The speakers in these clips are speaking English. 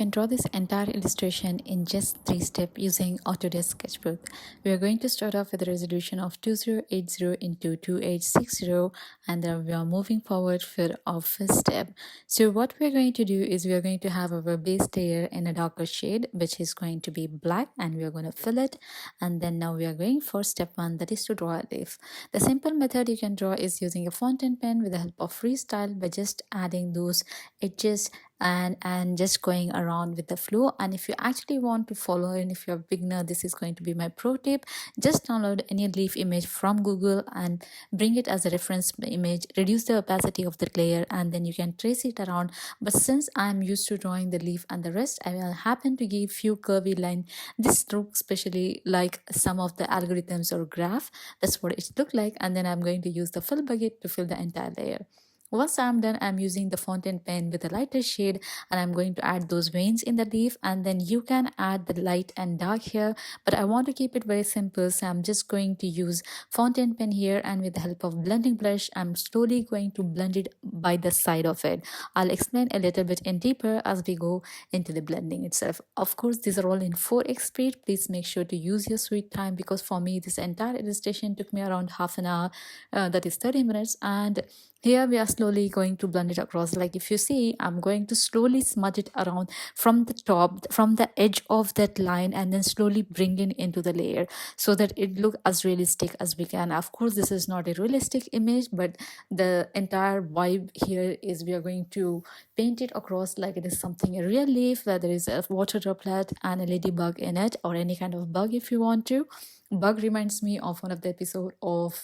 can draw this entire illustration in just 3 steps using Autodesk Sketchbook. We are going to start off with a resolution of 2080 into 2860, and then we are moving forward for our first step. So what we are going to do is we are going to have our base layer in a darker shade, which is going to be black, and we are going to fill it. And then now we are going for step 1, that is to draw a leaf. The simple method you can draw is using a fountain pen with the help of freestyle by just adding those edges and just going around with the flow. And if you actually want to follow, and if you're a beginner, this is going to be my pro tip. Just download any leaf image from Google and bring it as a reference image, reduce the opacity of the layer, and then you can trace it around. But since I'm used to drawing the leaf and the rest, I will happen to give few curvy line. This looks especially like some of the algorithms or graph. That's what it looked like. And then I'm going to use the fill bucket to fill the entire layer. Once I'm done, I'm using the fountain pen with a lighter shade, and I'm going to add those veins in the leaf, and then you can add the light and dark here, but I want to keep it very simple, so I'm just going to use fountain pen here, and with the help of blending brush, I'm slowly going to blend it by the side of it. I'll explain a little bit in deeper as we go into the blending itself. Of course, these are all in 4x speed. Please make sure to use your sweet time, because for me, this entire illustration took me around half an hour, that is 30 minutes, and here we are slowly going to blend it across. Like if you see, I'm going to slowly smudge it around from the top, from the edge of that line, and then slowly bring it into the layer so that it look as realistic as we can. Of course, this is not a realistic image, but the entire vibe here is we are going to paint it across like it is something a real leaf, where there is a water droplet and a ladybug in it, or any kind of bug if you want to. Bug reminds me of one of the episode of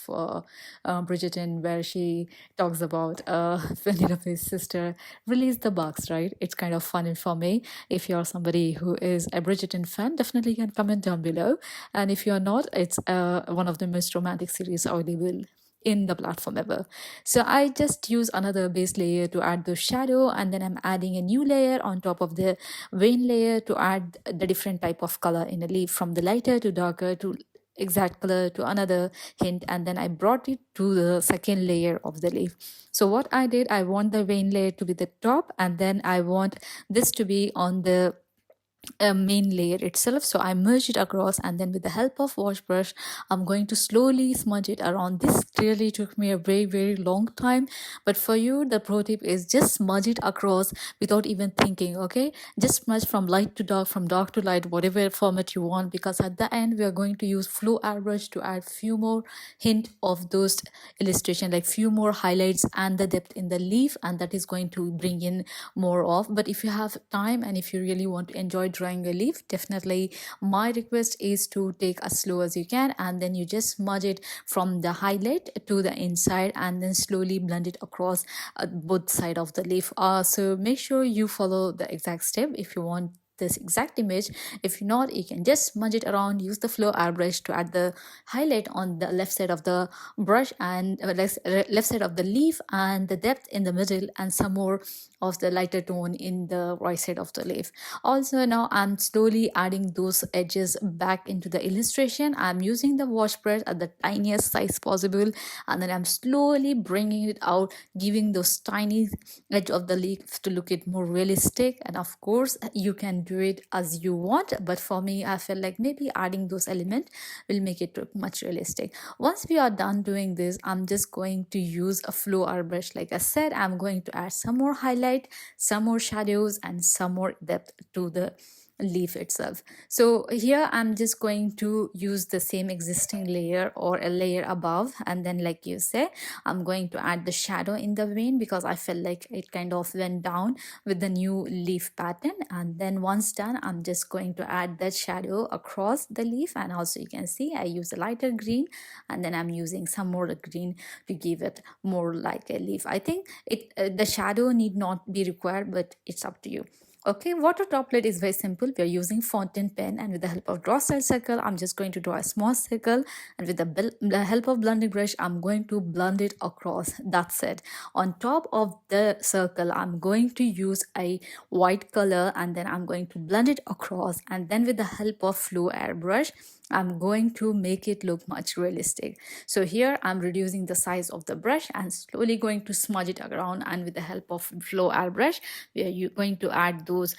Bridgerton, where she talks about Penelope's sister release the bugs, right? It's kind of fun for me. If you're somebody who is a Bridgerton fan, definitely can comment down below. And if you're not, it's one of the most romantic series available in the platform ever. So I just use another base layer to add the shadow, and then I'm adding a new layer on top of the vein layer to add the different type of color in a leaf, from the lighter to darker to exact color to another hint, and then I brought it to the second layer of the leaf. So what I did, I want the vein layer to be the top, and then I want this to be on the main layer itself. So I merge it across, and then with the help of wash brush, I'm going to slowly smudge it around. This clearly took me a very long time, but for you, the pro tip is just smudge it across without even thinking. Okay, just smudge from light to dark, from dark to light, whatever format you want, because at the end we are going to use flow airbrush to add few more hint of those illustration, like few more highlights and the depth in the leaf, and that is going to bring in more of. But if you have time and if you really want to enjoy drawing a leaf, definitely my request is to take as slow as you can, and then you just smudge it from the highlight to the inside, and then slowly blend it across both side of the leaf. So make sure you follow the exact step if you want this exact image. If not, you can just smudge it around, use the flow airbrush to add the highlight on the left side of the brush, and left side of the leaf, and the depth in the middle, and some more of the lighter tone in the right side of the leaf. Also, now I'm slowly adding those edges back into the illustration. I'm using the wash brush at the tiniest size possible, and then I'm slowly bringing it out, giving those tiny edge of the leaf to look it more realistic. And of course, you can do it as you want, but for me, I felt like maybe adding those elements will make it look much realistic. Once we are done doing this, I'm just going to use a flow airbrush. Like I said, I'm going to add some more highlight, some more shadows, and some more depth to the leaf itself. So here I'm just going to use the same existing layer or a layer above, and then like you say, I'm going to add the shadow in the vein, because I felt like it kind of went down with the new leaf pattern. And then once done, I'm just going to add that shadow across the leaf, and also you can see I use a lighter green, and then I'm using some more green to give it more like a leaf. I think it the shadow need not be required, but it's up to you. Okay, water droplet is very simple. We are using fountain pen, and with the help of draw style circle, I'm just going to draw a small circle, and with the help of blending brush, I'm going to blend it across. That's it. On top of the circle, I'm going to use a white color, and then I'm going to blend it across, and then with the help of flow airbrush, I'm going to make it look much realistic. So here I'm reducing the size of the brush and slowly going to smudge it around, and with the help of flow airbrush we are going to add those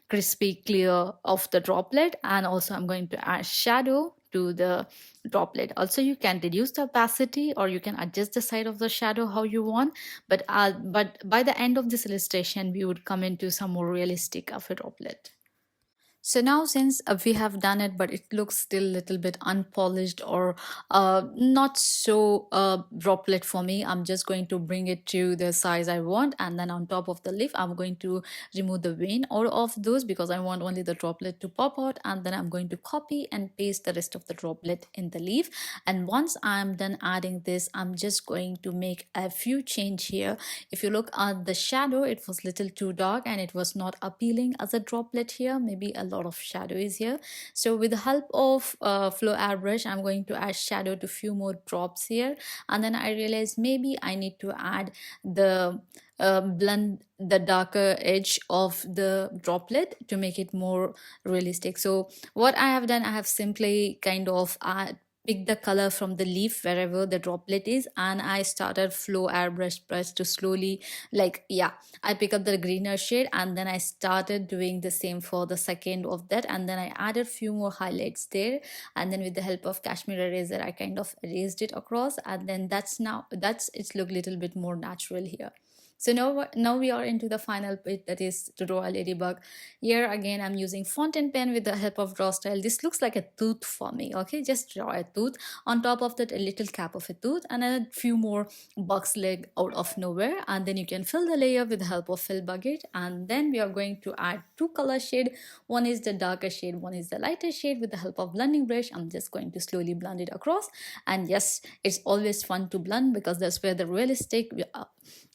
crispy clear of the droplet, and also I'm going to add shadow to the droplet. Also you can reduce the opacity or you can adjust the side of the shadow how you want, but by the end of this illustration we would come into some more realistic of a droplet. So now since we have done it, but it looks still a little bit unpolished or not so droplet for me, I'm just going to bring it to the size I want. And then on top of the leaf, I'm going to remove the vein out of those because I want only the droplet to pop out. And then I'm going to copy and paste the rest of the droplet in the leaf. And once I'm done adding this, I'm just going to make a few change here. If you look at the shadow, it was little too dark and it was not appealing as a droplet here. Maybe a lot of shadow is here. So with the help of flow airbrush, I'm going to add shadow to few more drops here. And then I realized maybe I need to add the blend the darker edge of the droplet to make it more realistic. So what I have done, I have simply kind of pick the color from the leaf wherever the droplet is, and I started flow airbrush brush to slowly, like, yeah, I pick up the greener shade and then I started doing the same for the second of that, and then I added few more highlights there, and then with the help of cashmere eraser I kind of erased it across, and then that's it's look little bit more natural here. So now we are into the final bit, that is to draw a ladybug. Here again I'm using fountain pen with the help of draw style. This looks like a tooth for me. Okay, just draw a tooth, on top of that a little cap of a tooth and a few more bug's leg out of nowhere, and then you can fill the layer with the help of fill bucket. And then we are going to add two color shade. One is the darker shade, one is the lighter shade. With the help of blending brush I'm just going to slowly blend it across. And yes, it's always fun to blend because that's where the realistic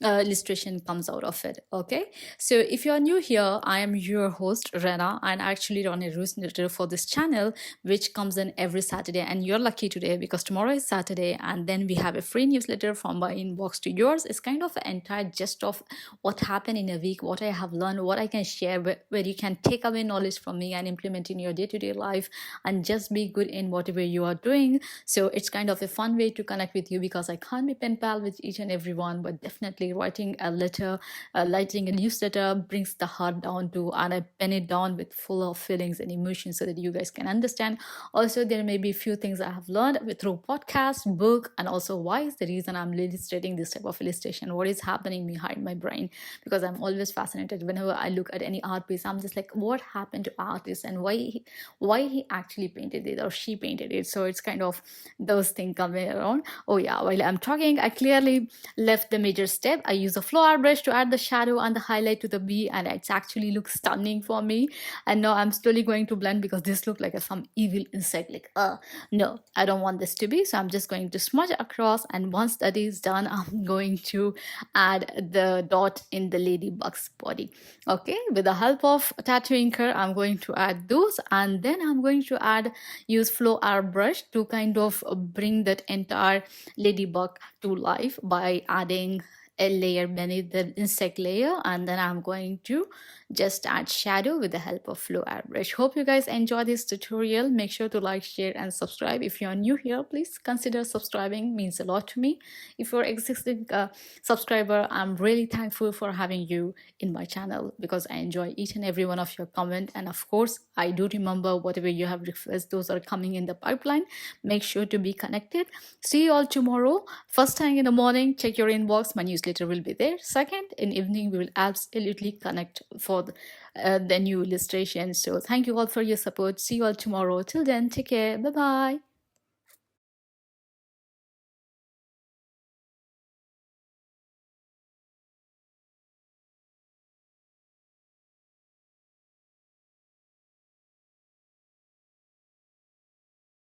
illustration comes out of it. Okay, so if you're new here, I am your host Rena, and I actually run a newsletter for this channel which comes in every Saturday, and you're lucky today because tomorrow is Saturday, and then we have a free newsletter from my inbox to yours. It's kind of an entire gist of what happened in a week, what I have learned, what I can share, where you can take away knowledge from me and implement in your day-to-day life and just be good in whatever you are doing. So it's kind of a fun way to connect with you because I can't be pen pal with each and everyone, but definitely writing a letter, writing a newsletter brings the heart down to, and I pen it down with full of feelings and emotions so that you guys can understand. Also, there may be a few things I have learned through podcast, book, and also why is the reason I'm illustrating this type of illustration, what is happening behind my brain, because I'm always fascinated whenever I look at any art piece. I'm just like, what happened to artist and why he actually painted it or she painted it. So it's kind of those things coming around. Oh yeah, while I'm talking I clearly left the major step. I use a flow airbrush to add the shadow and the highlight to the bee, and it actually looks stunning for me. And now I'm slowly going to blend because this looked like some evil insect, like no, I don't want this to be. So I'm just going to smudge across, and once that is done I'm going to add the dot in the ladybug's body. Okay, with the help of tattoo inker I'm going to add those, and then I'm going to use flow airbrush to kind of bring that entire ladybug to life by adding a layer beneath the insect layer, and then I'm going to just add shadow with the help of flow airbrush. Hope you guys enjoy this tutorial. Make sure to like, share, and subscribe. If you are new here, please consider subscribing, means a lot to me. If you're existing subscriber, I'm really thankful for having you in my channel because I enjoy each and every one of your comment, and of course I do remember whatever you have requested, those are coming in the pipeline. Make sure to be connected. See you all tomorrow. First thing in the morning, check your inbox, my newsletter will be there. Second, in evening we will absolutely connect for the new illustration. So thank you all for your support. See you all tomorrow. Till then, take care. Bye bye.